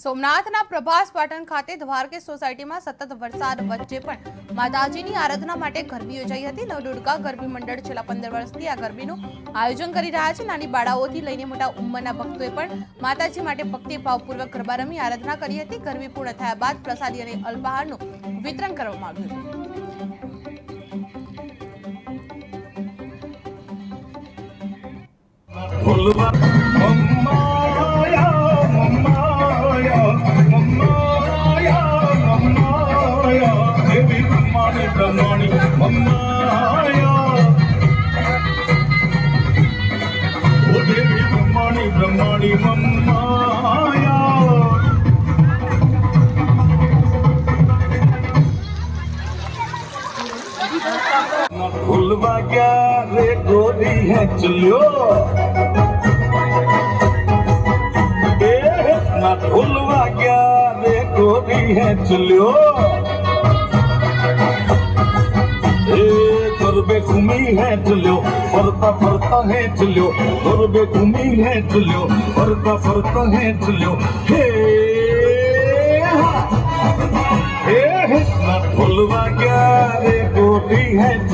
સોમનાથના પ્રભાસ પાટણ ખાતે દ્વારકે સોસાયટીમાં સતત વરસાદ વચ્ચે પણ માતાજીની આરાધના માટે ગરબી યોજાઈ હતી। નવદુર્ગા ગરબી મંડળ છેલ્લા 15 વર્ષથી આ ગરબીનું આયોજન કરી રહ્યા છે। નાની બાળાઓથી લઈને મોટા ઉંમરના ભક્તોએ પણ માતાજી માટે ભક્તિભાવપૂર્વક ગરબા રમી આરાધના કરી હતી। ગરબી પૂર્ણ થયા બાદ પ્રસાદી અને અલ્પાહારનું વિતરણ કરવામાં આવ્યું भूलवा क्या रे गोरी है चलियो ना भूलवा क्या रे गोरी है चलियो गरबे घूमी है चलियो फरता फरता है चलियो गरबे घूमी है चलियो फरता फरता है चलियो हे